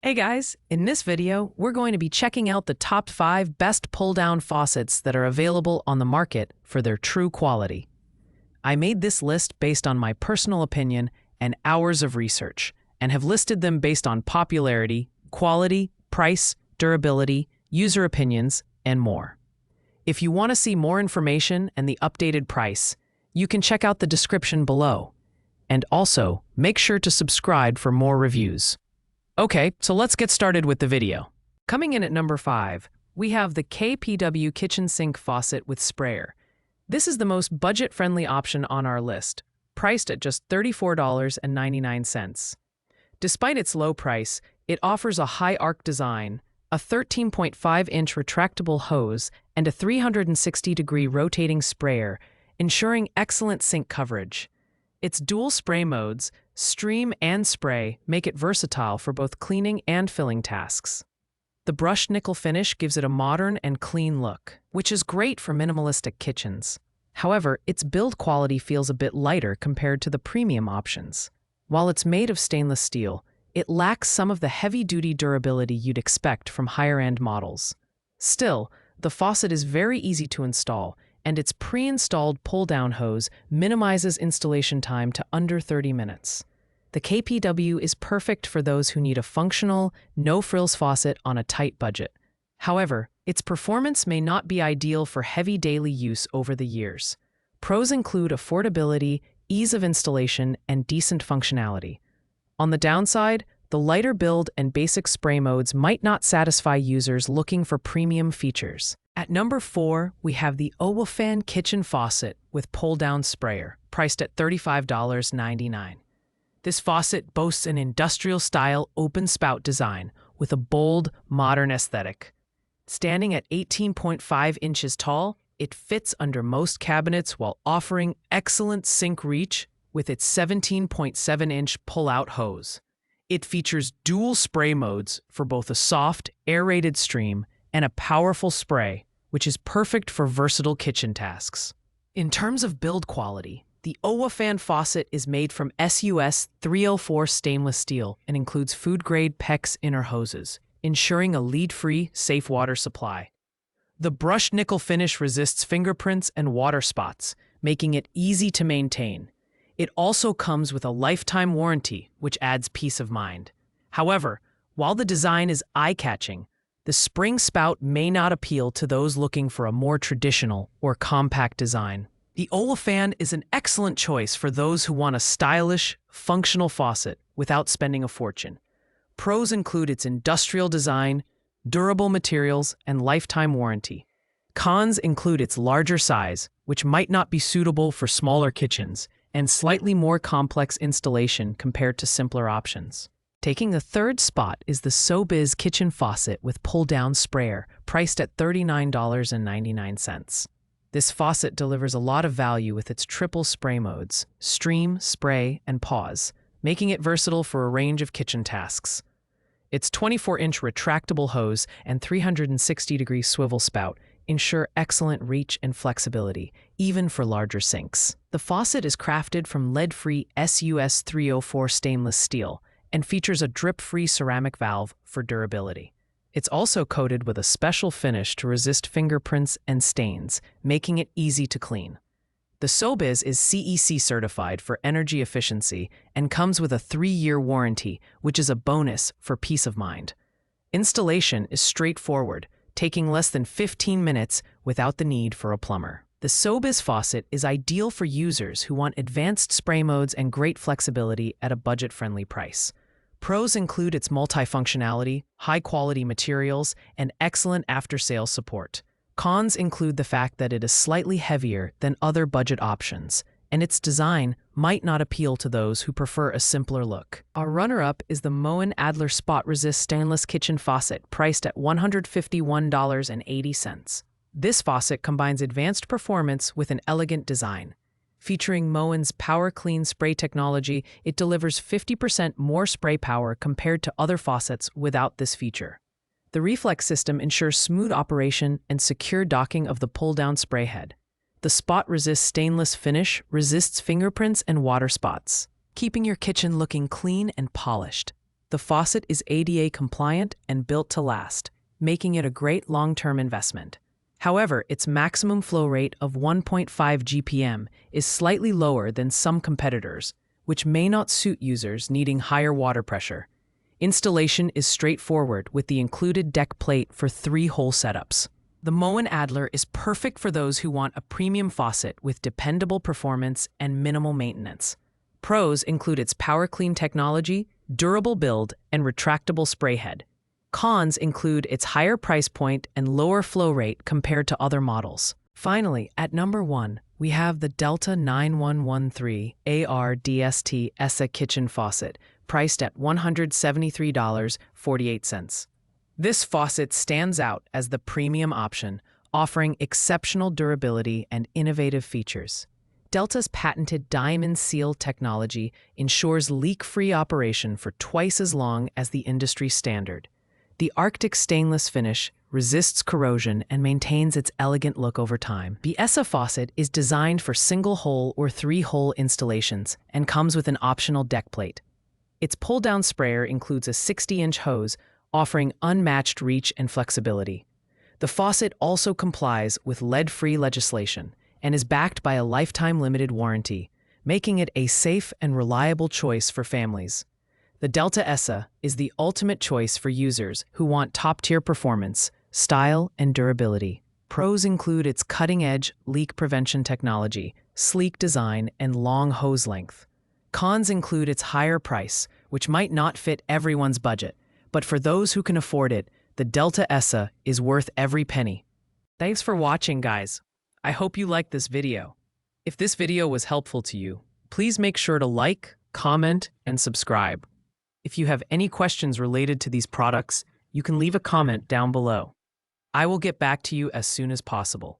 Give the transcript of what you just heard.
Hey guys, in this video, we're going to be checking out the top 5 best pull-down faucets that are available on the market for their true quality. I made this list based on my personal opinion and hours of research, and have listed them based on popularity, quality, price, durability, user opinions, and more. If you want to see more information and the updated price, you can check out the description below. And also, make sure to subscribe for more reviews. Okay, so let's get started with the video. Coming in at number 5, we have the KPW Kitchen Sink Faucet with Sprayer. This is the most budget-friendly option on our list, priced at just $34.99. Despite its low price, it offers a high arc design, a 13.5-inch retractable hose, and a 360-degree rotating sprayer, ensuring excellent sink coverage. Its dual spray modes, stream and spray, make it versatile for both cleaning and filling tasks. The brushed nickel finish gives it a modern and clean look, which is great for minimalistic kitchens. However, its build quality feels a bit lighter compared to the premium options. While it's made of stainless steel, it lacks some of the heavy-duty durability you'd expect from higher-end models. Still, the faucet is very easy to install, and its pre-installed pull-down hose minimizes installation time to under 30 minutes. The KPW is perfect for those who need a functional, no-frills faucet on a tight budget. However, its performance may not be ideal for heavy daily use over the years. Pros include affordability, ease of installation, and decent functionality. On the downside, the lighter build and basic spray modes might not satisfy users looking for premium features. At number 4, we have the Aliexpress Kitchen Faucet with pull-down sprayer, priced at $35.99. This faucet boasts an industrial-style open spout design with a bold, modern aesthetic. Standing at 18.5 inches tall, it fits under most cabinets while offering excellent sink reach with its 17.7-inch pull-out hose. It features dual spray modes for both a soft, aerated stream and a powerful spray, which is perfect for versatile kitchen tasks. In terms of build quality, the Aliexpress faucet is made from SUS 304 stainless steel and includes food-grade PEX inner hoses, ensuring a lead-free, safe water supply. The brushed nickel finish resists fingerprints and water spots, making it easy to maintain. It also comes with a lifetime warranty, which adds peace of mind. However, while the design is eye-catching, the spring spout may not appeal to those looking for a more traditional or compact design. The Aliexpress is an excellent choice for those who want a stylish, functional faucet without spending a fortune. Pros include its industrial design, durable materials, and lifetime warranty. Cons include its larger size, which might not be suitable for smaller kitchens, and slightly more complex installation compared to simpler options. Taking the third spot is the SoBiz Kitchen Faucet with pull-down sprayer, priced at $39.99. This faucet delivers a lot of value with its triple spray modes, stream, spray, and pause, making it versatile for a range of kitchen tasks. Its 24-inch retractable hose and 360-degree swivel spout ensure excellent reach and flexibility, even for larger sinks. The faucet is crafted from lead-free SUS 304 stainless steel, and features a drip-free ceramic valve for durability. It's also coated with a special finish to resist fingerprints and stains, making it easy to clean. The SoBiz is CEC certified for energy efficiency and comes with a 3-year warranty, which is a bonus for peace of mind. Installation is straightforward, taking less than 15 minutes without the need for a plumber. The SoBiz faucet is ideal for users who want advanced spray modes and great flexibility at a budget-friendly price. Pros include its multifunctionality, high-quality materials, and excellent after-sales support. Cons include the fact that it is slightly heavier than other budget options, and its design might not appeal to those who prefer a simpler look. Our runner-up is the Moen Adler Spot Resist Stainless Kitchen Faucet, priced at $151.80. This faucet combines advanced performance with an elegant design. Featuring Moen's Power Clean spray technology, it delivers 50% more spray power compared to other faucets without this feature. The reflex system ensures smooth operation and secure docking of the pull-down spray head. The Spot Resist stainless finish resists fingerprints and water spots, keeping your kitchen looking clean and polished. the faucet is ADA compliant and built to last, making it a great long-term investment. However, its maximum flow rate of 1.5 GPM is slightly lower than some competitors, which may not suit users needing higher water pressure. Installation is straightforward with the included deck plate for 3-hole setups. The Moen Adler is perfect for those who want a premium faucet with dependable performance and minimal maintenance. Pros include its power clean technology, durable build, and retractable spray head. Cons include its higher price point and lower flow rate compared to other models. Finally, at number 1, we have the Delta 9113 AR-DST ESSA kitchen faucet, priced at $173.48. This faucet stands out as the premium option, offering exceptional durability and innovative features. Delta's patented diamond seal technology ensures leak-free operation for twice as long as the industry standard. The Arctic stainless finish resists corrosion and maintains its elegant look over time. The ESSA faucet is designed for single-hole or 3-hole installations and comes with an optional deck plate. Its pull-down sprayer includes a 60-inch hose, offering unmatched reach and flexibility. The faucet also complies with lead-free legislation and is backed by a lifetime limited warranty, making it a safe and reliable choice for families. The Delta ESSA is the ultimate choice for users who want top-tier performance, style, and durability. Pros include its cutting-edge leak prevention technology, sleek design, and long hose length. Cons include its higher price, which might not fit everyone's budget, but for those who can afford it, the Delta ESSA is worth every penny. Thanks for watching, guys. I hope you liked this video. If this video was helpful to you, please make sure to like, comment, and subscribe. If you have any questions related to these products, you can leave a comment down below. I will get back to you as soon as possible.